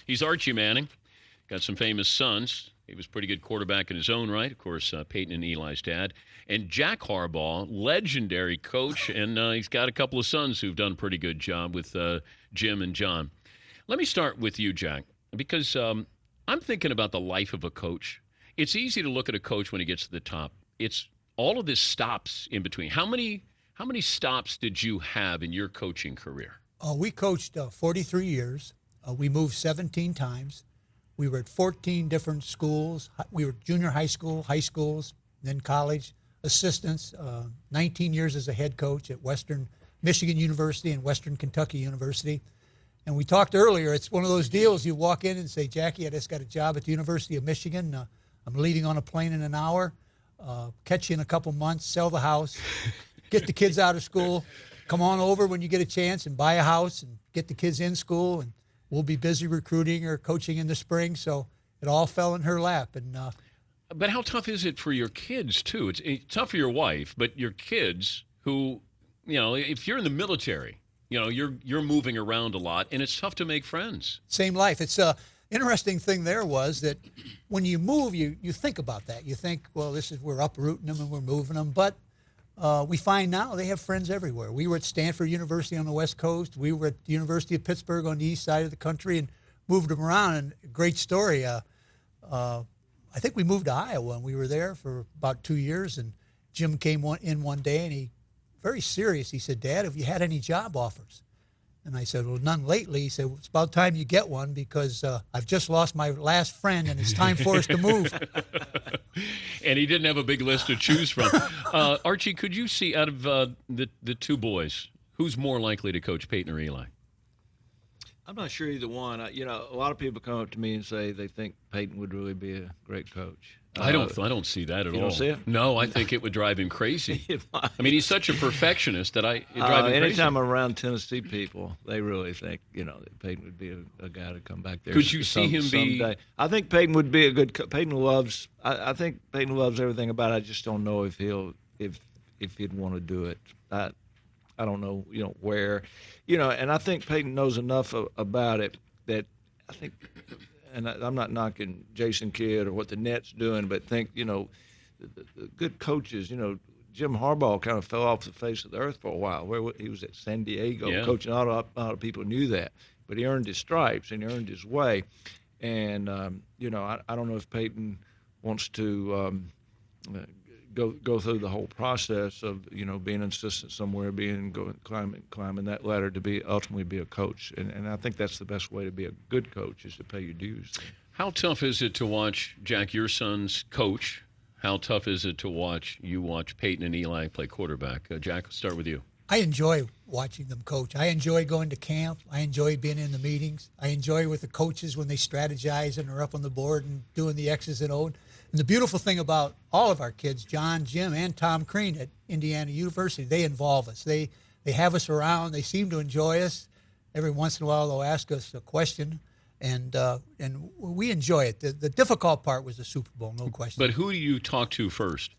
He's Archie Manning. Got some famous sons. He was a pretty good quarterback in his own right. Of course, Peyton and Eli's dad. And Jack Harbaugh, legendary coach, and he's got a couple of sons who've done a pretty good job with Jim and John. Let me start with you, Jack, because I'm thinking about the life of a coach. It's easy to look at a coach when he gets to the top. It's all of this stops in between. How many stops did you have in your coaching career? We coached 43 years. We moved 17 times. We were at 14 different schools. We were junior high schools, then college, assistants, 19 years as a head coach at Western Michigan University and Western Kentucky University. And we talked earlier, it's one of those deals you walk in and say, Jackie, I just got a job at the University of Michigan. I'm leaving on a plane in an hour. Catch you in a couple months, sell the house, get the kids out of school, come on over when you get a chance and buy a house and get the kids in school, and we'll be busy recruiting or coaching in the spring. So it all fell in her lap. And But how tough is it for your kids, too? It's tough for your wife, but your kids who, if you're in the military, you're moving around a lot, and it's tough to make friends. Same life. It's interesting thing there was that when you move, you think about that. You think, well, we're uprooting them and we're moving them. But we find now they have friends everywhere. We were at Stanford University on the West Coast. We were at the University of Pittsburgh on the east side of the country and moved them around. And great story. I think we moved to Iowa, and we were there for about 2 years. And Jim came in one day, and he, very serious, he said, Dad, have you had any job offers? And I said, well, none lately. He said, well, it's about time you get one because I've just lost my last friend, and it's time for us to move. And he didn't have a big list to choose from. Archie, could you see out of the two boys, who's more likely to coach, Peyton or Eli? I'm not sure either one. A lot of people come up to me and say they think Peyton would really be a great coach. I don't see that at all. You don't see it? No, I think it would drive him crazy. I mean, he's such a perfectionist that it drive him crazy. Anytime I'm around Tennessee people, they really think, that Peyton would be a guy to come back there. Could you see him someday. I think Peyton would be a good Peyton loves I think Peyton loves everything about it. I just don't know if he'd want to do it. I don't know, where. And I think Peyton knows enough about it that I think, and I'm not knocking Jason Kidd or what the Nets doing, but think, the good coaches, Jim Harbaugh kind of fell off the face of the earth for a while. Where he was at San Diego coaching. A lot of people knew that, but he earned his stripes and he earned his way. And I don't know if Peyton wants to go through the whole process of being an assistant somewhere, climbing that ladder to ultimately be a coach. And I think that's the best way to be a good coach is to pay your dues. How tough is it to watch, Jack, your sons coach? How tough is it to watch Peyton and Eli play quarterback? Jack, let's start with you. I enjoy watching them coach. I enjoy going to camp. I enjoy being in the meetings. I enjoy with the coaches when they strategize and are up on the board and doing the X's and O's. And the beautiful thing about all of our kids, John, Jim, and Tom Crean at Indiana University, they involve us. They have us around. They seem to enjoy us. Every once in a while, they'll ask us a question, and we enjoy it. The difficult part was the Super Bowl, no question. But who do you talk to first?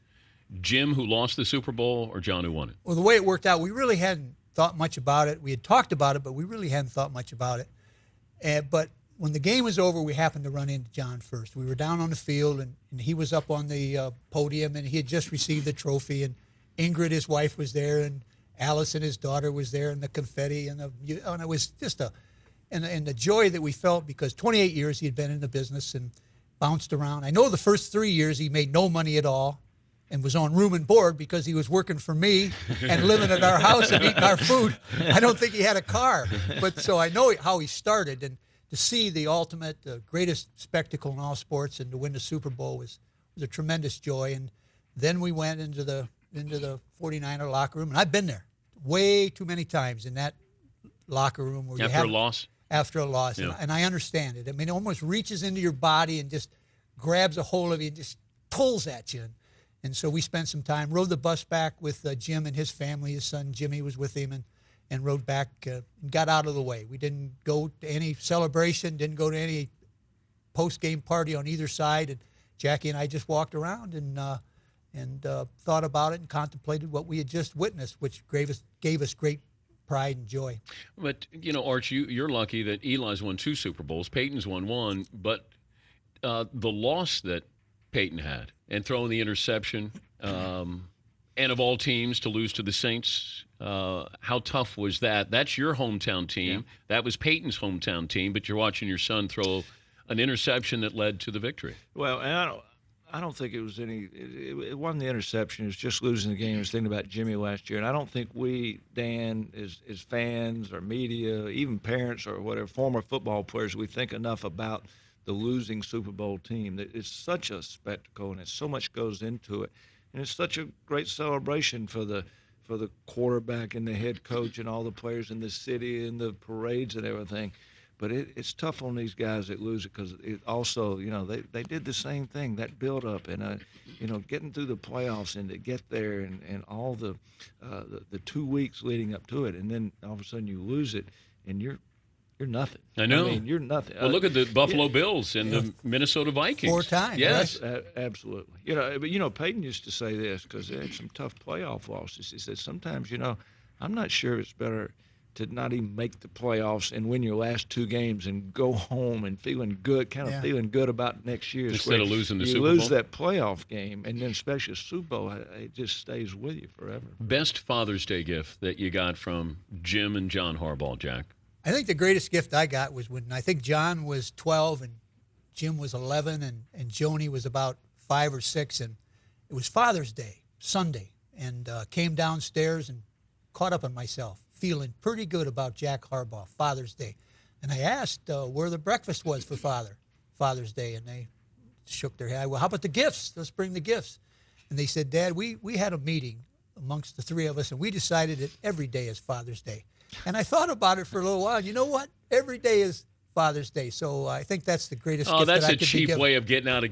Jim, who lost the Super Bowl, or John, who won it? Well, the way it worked out, we really hadn't thought much about it. We had talked about it, but we really hadn't thought much about it. But when the game was over, we happened to run into John first. We were down on the field, and he was up on the podium, and he had just received the trophy. And Ingrid, his wife, was there, and Allison, his daughter, was there, and the confetti, and it was just and the joy that we felt because 28 years he had been in the business and bounced around. I know the first 3 years he made no money at all and was on room and board because he was working for me and living at our house and eating our food. I don't think he had a car, but so I know how he started. And to see the ultimate, the greatest spectacle in all sports and to win the Super Bowl was a tremendous joy. And then we went into the 49er locker room, and I've been there way too many times in that locker room. Where After a loss? After a loss, yeah. And I understand it. I mean, it almost reaches into your body and just grabs a hold of you and just pulls at you. And so we spent some time, rode the bus back with Jim and his family. His son Jimmy was with him, and rode back and got out of the way. We didn't go to any celebration, didn't go to any post-game party on either side. And Jackie and I just walked around and thought about it and contemplated what we had just witnessed, which gave us great pride and joy. But, Arch, you're lucky that Eli's won 2 Super Bowls. Peyton's won 1. But the loss that Peyton had and throwing the interception, and of all teams to lose to the Saints, how tough was that? That's your hometown team. Yeah. That was Peyton's hometown team, but you're watching your son throw an interception that led to the victory. Well, and I don't think it was it wasn't the interception. It was just losing the game. I was thinking about Jimmy last year, and I don't think we, Dan, as fans or media, even parents or whatever, former football players, we think enough about the losing Super Bowl team. It's such a spectacle, and so much goes into it. And it's such a great celebration for the quarterback and the head coach and all the players in the city and the parades and everything. But it's tough on these guys that lose it because it also, they did the same thing, that build-up and, getting through the playoffs and to get there and all the 2 weeks leading up to it. And then all of a sudden you lose it and you're nothing. I know. I mean, you're nothing. Well, look at the Buffalo Bills and the Minnesota Vikings. 4 times. Yes. Absolutely. But Peyton used to say this because they had some tough playoff losses. He said, sometimes, I'm not sure it's better to not even make the playoffs and win your last 2 games and go home and feeling good, feeling good about next year. Instead of losing the Super Bowl. You lose that playoff game, and then especially a Super Bowl, it just stays with you forever. Best Father's Day gift that you got from Jim and John Harbaugh, Jack? I think the greatest gift I got was when I think John was 12 and Jim was 11 and Joni was about 5 or 6, and it was Father's Day, Sunday, and came downstairs and caught up on myself, feeling pretty good about Jack Harbaugh, Father's Day. And I asked where the breakfast was for Father's Day, and they shook their head. Well, how about the gifts? Let's bring the gifts. And they said, Dad, we had a meeting amongst the 3 of us, and we decided that every day is Father's Day. And I thought about it for a little while. You know what? Every day is Father's Day. So I think that's the greatest gift that I could be given. Oh, that's a cheap way of getting you a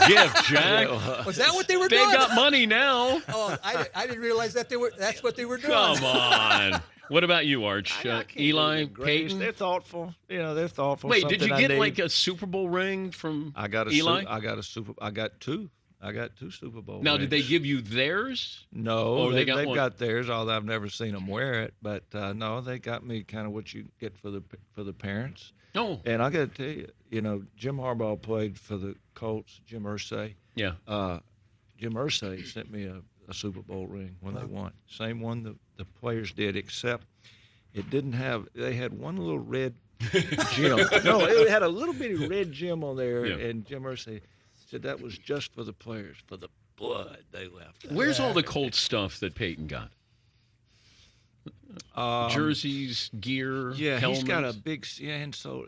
gift, Jack. Was that what they were doing? They got money now. Oh, I didn't realize that's what they were doing. Come on. What about you, Arch? Eli, Peyton? They're thoughtful. They're thoughtful. Wait, did you Something get like a Super Bowl ring from Eli? I got 2. I got 2 Super Bowl Now, rings. did they give you theirs? No, they've got theirs, although I've never seen them wear it. But, no, they got me kind of what you get for the parents. Oh. And I got to tell you, Jim Harbaugh played for the Colts, Jim Irsay. Yeah. Jim Irsay sent me a Super Bowl ring when they won. Same one the players did, except it didn't have – they had one little red gem. No, it had a little bitty red gem on there, and Jim Irsay – said that was just for the players, for the blood they left. Where's all the Colts stuff that Peyton got? Jerseys, gear, helmets? He's got a big and so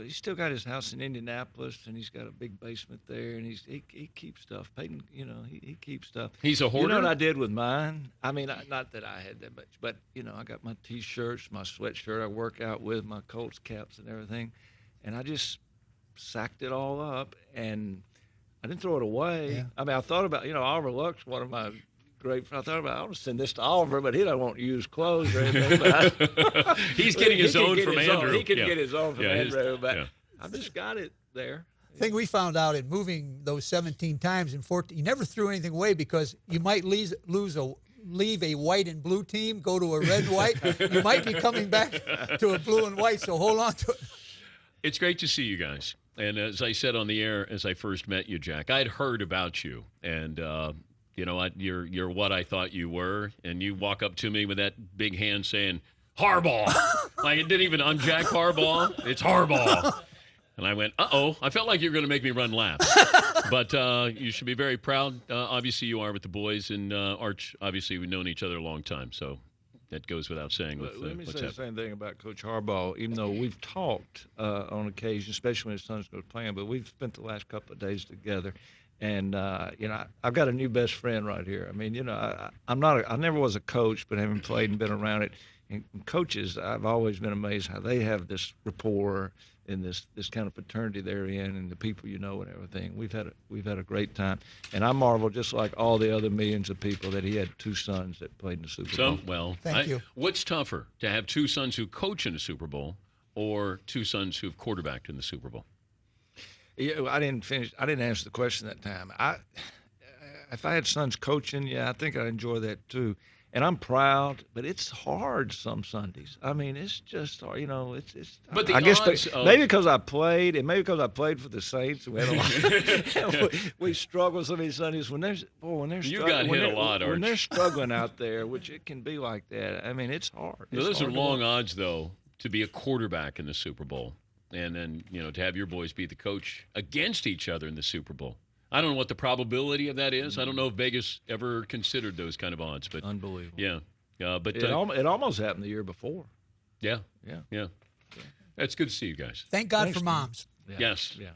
he's still got his house in Indianapolis, and he's got a big basement there, and he keeps stuff. Peyton, he keeps stuff. He's a hoarder. You know what I did with mine? I mean, not that I had that much, but I got my T-shirts, my sweatshirt I work out with, my Colts caps and everything, and I just sacked it all up and. I didn't throw it away. Yeah. I mean, I thought about, Oliver Luck's one of my great friends. I thought about, I want to send this to Oliver, but he doesn't want to use clothes or anything. But he's getting his own from Andrew. He can get his own from Andrew, but I just got it there. I think we found out in moving those 17 times in 14, you never threw anything away because you might leave a white and blue team, go to a red and white. You might be coming back to a blue and white, so hold on to it. It's great to see you guys. And as I said on the air, as I first met you, Jack, I'd heard about you, and you're what I thought you were. And you walk up to me with that big hand saying, "Harbaugh!" Like it didn't even. I'm Jack Harbaugh. It's Harbaugh. And I went, uh-oh. I felt like you were going to make me run laps. But you should be very proud. Obviously, you are with the boys, and Arch. Obviously, we've known each other a long time, so. That goes without saying. Let me say the same thing about Coach Harbaugh. Even though we've talked on occasion, especially when his son's going to play him, but we've spent the last couple of days together, and I've got a new best friend right here. I mean, I never was a coach, but having played and been around it, and coaches, I've always been amazed how they have this rapport and this kind of fraternity they're in, and the people and everything. We've had a great time, and I marvel just like all the other millions of people that he had 2 sons that played in the Super Bowl. Thank you. What's tougher, to have 2 sons who coach in a Super Bowl, or 2 sons who've quarterbacked in the Super Bowl? Yeah, I didn't answer the question that time. If I had sons coaching, I think I'd enjoy that too. and I'm proud, but it's hard some Sundays. I mean, it's just hard, it's. But the I guess odds of- maybe because I played, and maybe because I played for the Saints, we had a lot. we struggle some of these Sundays when they're You struggling, got when hit a they're- lot, when they're Arch. struggling out there, which it can be like that. I mean, it's hard. It's Those are hard to long watch. odds, though, to be a quarterback in the Super Bowl, and then to have your boys be the coach against each other in the Super Bowl. I don't know what the probability of that is. I don't know if Vegas ever considered those kind of odds, but Unbelievable. yeah, but It almost happened the year before. yeah, Yeah. yeah. That's good to see you guys. Thank God Thanks, for man. moms. Yeah. Yes. Yeah.